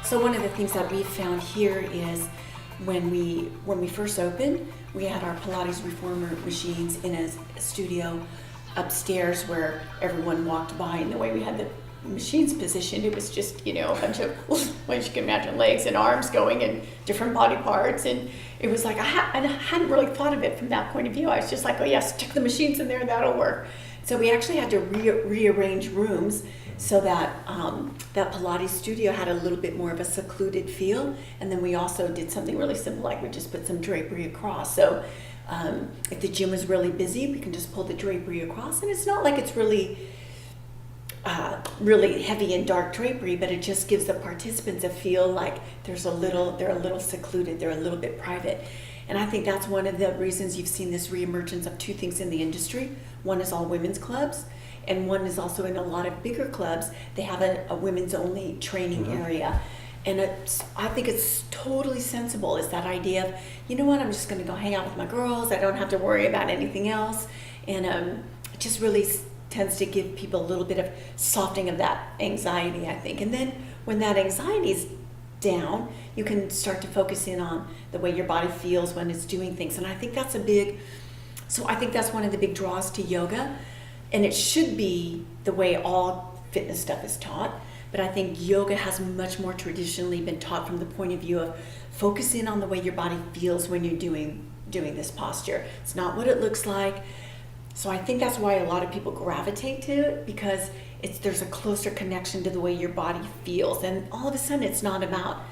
So one of the things that we found here is when we first opened, we had our Pilates reformer machines in a studio upstairs where everyone walked by, and the way we had the machines positioned, it was just, a bunch of, well, you can imagine, legs and arms going in different body parts, and it was like I hadn't really thought of it from that point of view. I was just like, oh yes, stick the machines in there, that'll work. So we actually had to rearrange rooms so that that Pilates studio had a little bit more of a secluded feel, and then we also did something really simple, like we just put some drapery across. So if the gym was really busy, we can just pull the drapery across, and it's not like it's really heavy and dark drapery, but it just gives the participants a feel like they're a little secluded, they're a little bit private. And I think that's one of the reasons you've seen this reemergence of two things in the industry. One is all women's clubs, and one is also in a lot of bigger clubs, they have a women's only training area. And I think it's totally sensible, is that idea of, you know what, I'm just going to go hang out with my girls, I don't have to worry about anything else. And it just really tends to give people a little bit of softening of that anxiety, I think. And then when that anxiety is down, you can start to focus in on the way your body feels when it's doing things. And I think that's I think that's one of the big draws to yoga. And it should be the way all fitness stuff is taught. But I think yoga has much more traditionally been taught from the point of view of focus in on the way your body feels when you're doing this posture. It's not what it looks like. So I think that's why a lot of people gravitate to it, because there's a closer connection to the way your body feels. And all of a sudden it's not about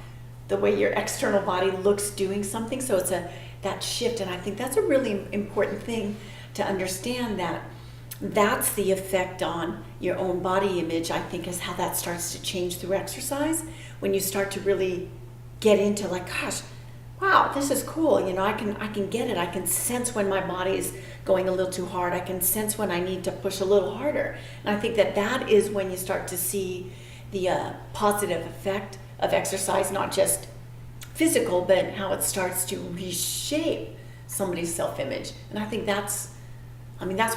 the way your external body looks doing something. So it's that shift. And I think that's a really important thing to understand, that that's the effect on your own body image, I think, is how that starts to change through exercise. When you start to really get into like, gosh, wow, this is cool. I can get it. I can sense when my body is going a little too hard. I can sense when I need to push a little harder. And I think that is when you start to see the positive effect of exercise, not just physical, but how it starts to reshape somebody's self-image. And I think that's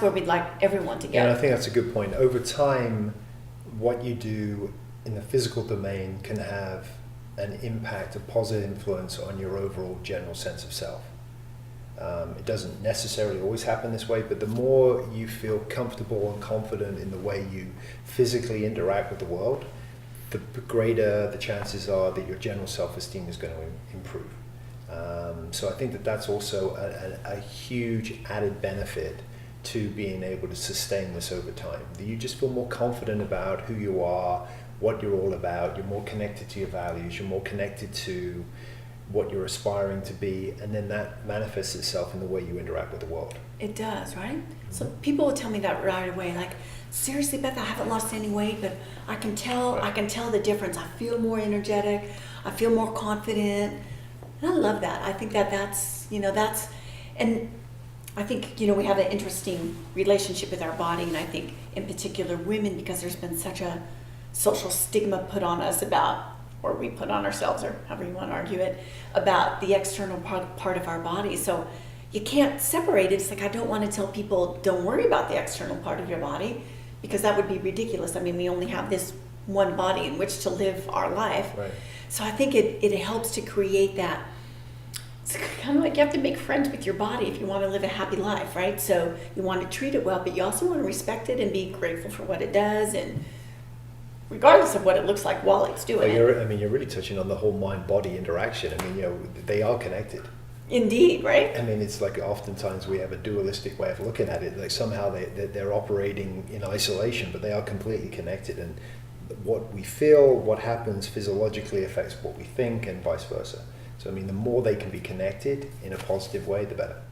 where we'd like everyone to go. Yeah, and I think that's a good point. Over time, what you do in the physical domain can have an impact, a positive influence on your overall general sense of self. It doesn't necessarily always happen this way, but the more you feel comfortable and confident in the way you physically interact with the world, the greater the chances are that your general self-esteem is going to improve. So I think that's also a huge added benefit to being able to sustain this over time. You just feel more confident about who you are, what you're all about, you're more connected to your values, you're more connected to what you're aspiring to be, and then that manifests itself in the way you interact with the world. It does, right? So people will tell me that right away, like, seriously, Beth, I haven't lost any weight, but I can tell the difference. I feel more energetic, I feel more confident, and I love that. I think that's, and I think, we have an interesting relationship with our body, and I think in particular women, because there's been such a social stigma put on us about, or we put on ourselves, or however you want to argue it, about the external part of our body. So you can't separate it. It's like, I don't want to tell people, don't worry about the external part of your body, because that would be ridiculous. I mean, we only have this one body in which to live our life. Right. So I think it helps to create that. It's kind of like you have to make friends with your body if you want to live a happy life, right? So you want to treat it well, but you also want to respect it and be grateful for what it does, and regardless of what it looks like while it's doing it. You're really touching on the whole mind-body interaction. They are connected. Indeed, right? It's like oftentimes we have a dualistic way of looking at it. Like somehow they're operating in isolation, but they are completely connected. And what we feel, what happens physiologically affects what we think, and vice versa. So the more they can be connected in a positive way, the better.